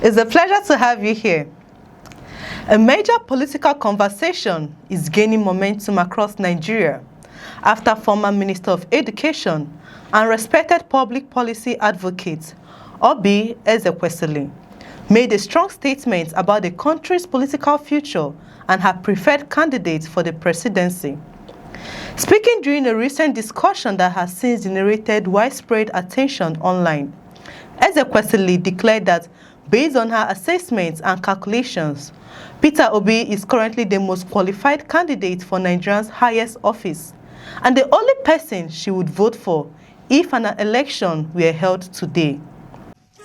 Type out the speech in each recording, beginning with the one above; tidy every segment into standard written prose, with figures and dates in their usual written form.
It's a pleasure to have you here. A major political conversation is gaining momentum across Nigeria after former Minister of Education and respected public policy advocate, Obi Ezekwesili, made a strong statement about the country's political future and her preferred candidate for the presidency. Speaking during a recent discussion that has since generated widespread attention online, Ezekwesili declared that, based on her assessments and calculations, Peter Obi is currently the most qualified candidate for Nigeria's highest office and the only person she would vote for if an election were held today.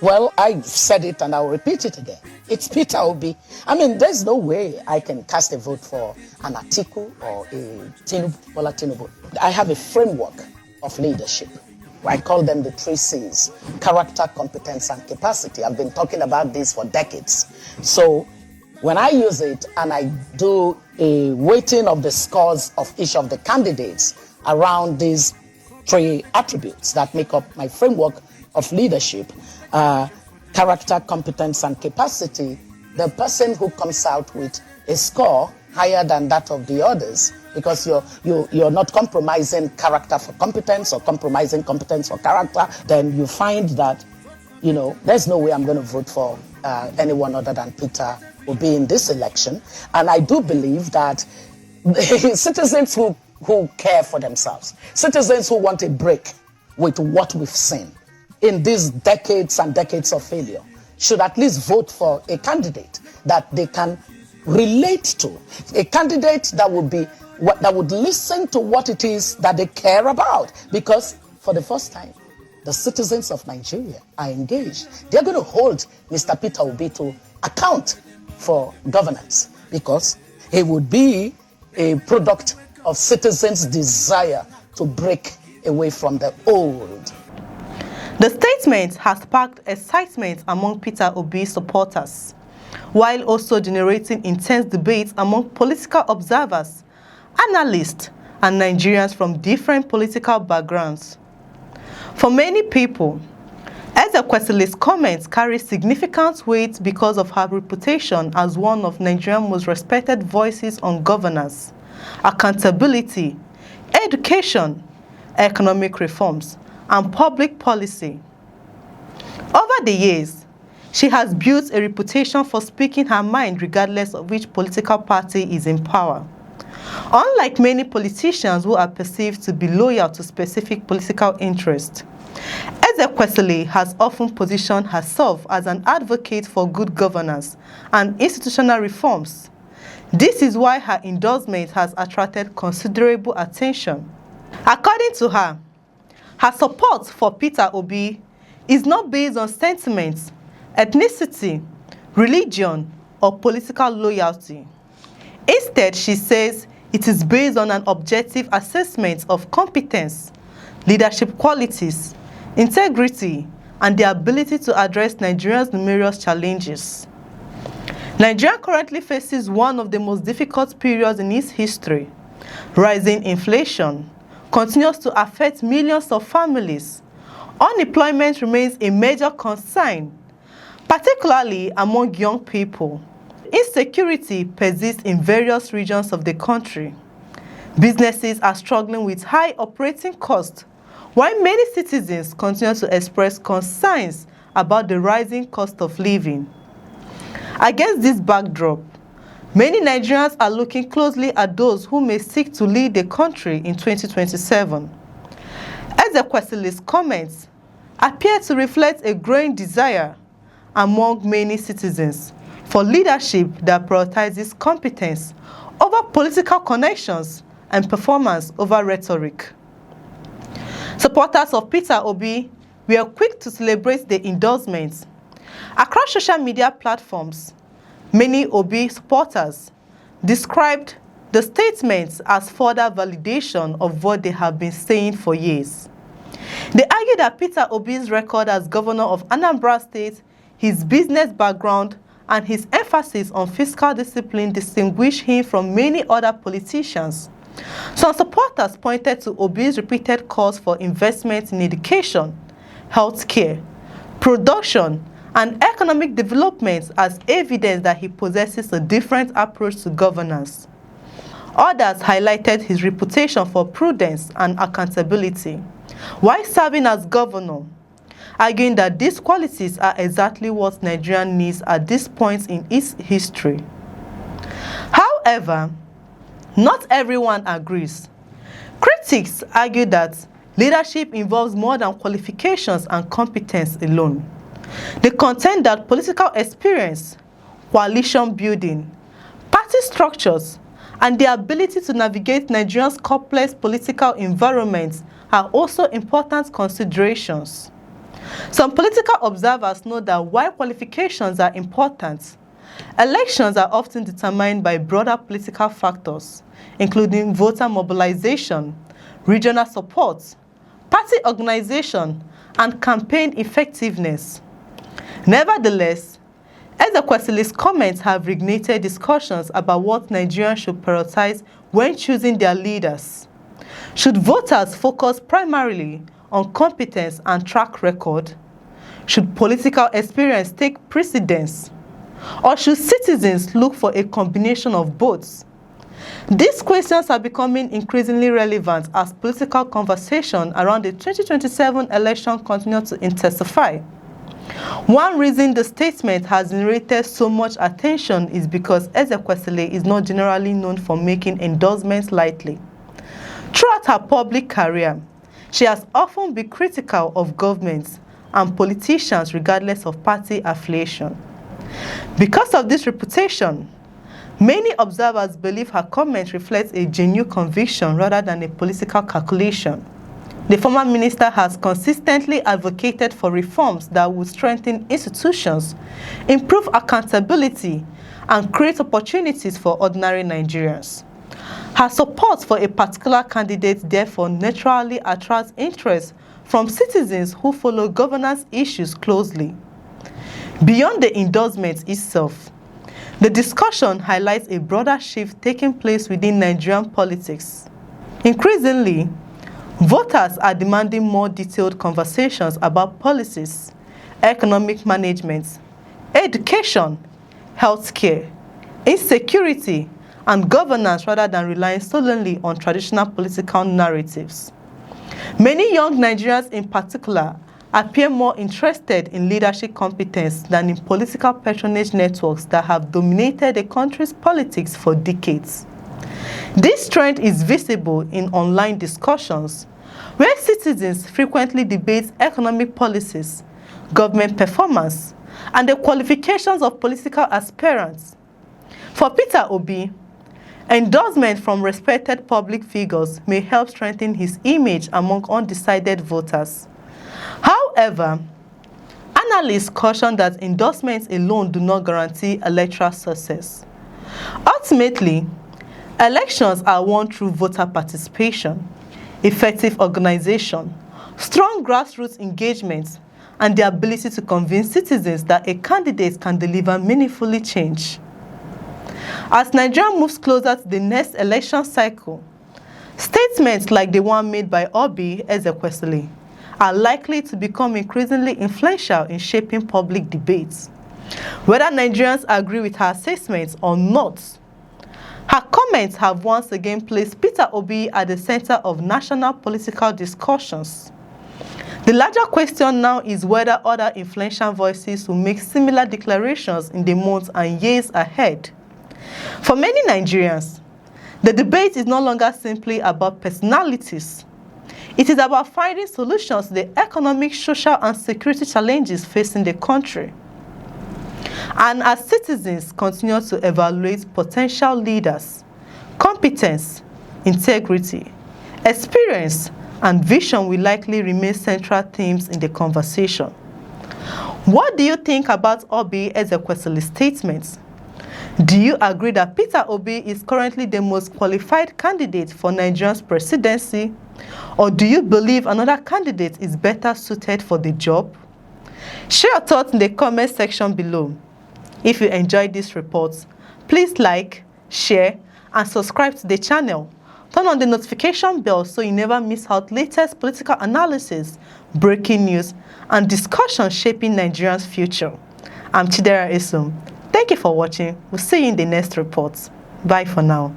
Well, I've said it and I'll repeat it again. It's Peter Obi. I mean, there's no way I can cast a vote for an Atiku or a Tinubu. I have a framework of leadership. I call them the 3 C's: character, competence, and capacity. I've been talking about this for decades. So when I use it and I do a weighting of the scores of each of the candidates around these 3 attributes that make up my framework of leadership, character, competence, and capacity, the person who comes out with a score higher than that of the others, because you're not compromising character for competence or compromising competence for character, then you find that, there's no way I'm going to vote for anyone other than Peter Obi in this election. And I do believe that citizens who care for themselves, citizens who want a break with what we've seen in these decades and decades of failure, should at least vote for a candidate that they can relate to, a candidate that would listen to what it is that they care about. Because for the first time, the citizens of Nigeria are engaged. They're going to hold Mr. Peter Obi to account for governance, because he would be a product of citizens' desire to break away from the old. The statement has sparked excitement among Peter Obi's supporters, while also generating intense debates among political observers, analysts, and Nigerians from different political backgrounds. For many people, Ezekwesili's comments carry significant weight because of her reputation as one of Nigeria's most respected voices on governance, accountability, education, economic reforms, and public policy. Over the years, she has built a reputation for speaking her mind regardless of which political party is in power. Unlike many politicians who are perceived to be loyal to specific political interests, Ezekwesili has often positioned herself as an advocate for good governance and institutional reforms. This is why her endorsement has attracted considerable attention. According to her support for Peter Obi is not based on sentiments, ethnicity, religion, or political loyalty. Instead, she says it is based on an objective assessment of competence, leadership qualities, integrity, and the ability to address Nigeria's numerous challenges. Nigeria currently faces one of the most difficult periods in its history. Rising inflation continues to affect millions of families. Unemployment remains a major concern, particularly among young people. Insecurity persists in various regions of the country. Businesses are struggling with high operating costs, while many citizens continue to express concerns about the rising cost of living. Against this backdrop, many Nigerians are looking closely at those who may seek to lead the country in 2027. Ezekwesili's comments appear to reflect a growing desire among many citizens for leadership that prioritizes competence over political connections and performance over rhetoric. Supporters of Peter Obi were quick to celebrate the endorsement. Across social media platforms, many Obi supporters described the statements as further validation of what they have been saying for years. They argue that Peter Obi's record as governor of Anambra State, his business background, and his emphasis on fiscal discipline distinguish him from many other politicians. Some supporters pointed to Obi's repeated calls for investment in education, healthcare, production, and economic development as evidence that he possesses a different approach to governance. Others highlighted his reputation for prudence and accountability while serving as governor, arguing that these qualities are exactly what Nigeria needs at this point in its history. However, not everyone agrees. Critics argue that leadership involves more than qualifications and competence alone. They contend that political experience, coalition building, party structures, and the ability to navigate Nigeria's complex political environment are also important considerations. Some political observers note that while qualifications are important, elections are often determined by broader political factors, including voter mobilization, regional support, party organization, and campaign effectiveness. Nevertheless, Ezekwesili's comments have reignited discussions about what Nigerians should prioritize when choosing their leaders. Should voters focus primarily on competence and track record? Should political experience take precedence? Or should citizens look for a combination of both? These questions are becoming increasingly relevant as political conversation around the 2027 election continue to intensify. One reason the statement has generated so much attention is because Ezekwesili is not generally known for making endorsements lightly. Throughout her public career, she has often been critical of governments and politicians regardless of party affiliation. Because of this reputation, many observers believe her comment reflects a genuine conviction rather than a political calculation. The former minister has consistently advocated for reforms that will strengthen institutions, improve accountability, and create opportunities for ordinary Nigerians. Her support for a particular candidate therefore naturally attracts interest from citizens who follow governance issues closely. Beyond the endorsement itself, the discussion highlights a broader shift taking place within Nigerian politics. Increasingly, voters are demanding more detailed conversations about policies, economic management, education, healthcare, insecurity, and governance rather than relying solely on traditional political narratives. Many young Nigerians in particular appear more interested in leadership competence than in political patronage networks that have dominated the country's politics for decades. This trend is visible in online discussions, where citizens frequently debate economic policies, government performance, and the qualifications of political aspirants. For Peter Obi, endorsement from respected public figures may help strengthen his image among undecided voters. However, analysts caution that endorsements alone do not guarantee electoral success. Ultimately, elections are won through voter participation, effective organization, strong grassroots engagement, and the ability to convince citizens that a candidate can deliver meaningfully change. As Nigeria moves closer to the next election cycle, statements like the one made by Obi Ezekwesili are likely to become increasingly influential in shaping public debates. Whether Nigerians agree with her assessments or not, her comments have once again placed Peter Obi at the center of national political discussions. The larger question now is whether other influential voices will make similar declarations in the months and years ahead. For many Nigerians, the debate is no longer simply about personalities. It is about finding solutions to the economic, social, and security challenges facing the country. And as citizens continue to evaluate potential leaders, competence, integrity, experience, and vision will likely remain central themes in the conversation. What do you think about Obi Ezekwesili's statements? Do you agree that Peter Obi is currently the most qualified candidate for Nigeria's presidency? Or do you believe another candidate is better suited for the job? Share your thoughts in the comment section below. If you enjoyed this report, please like, share, and subscribe to the channel Turn on the notification bell so you never miss out latest political analysis, breaking news, and discussion shaping Nigeria's future. I'm Chidera Isum. Thank you for watching. We'll see you in the next report. Bye for now.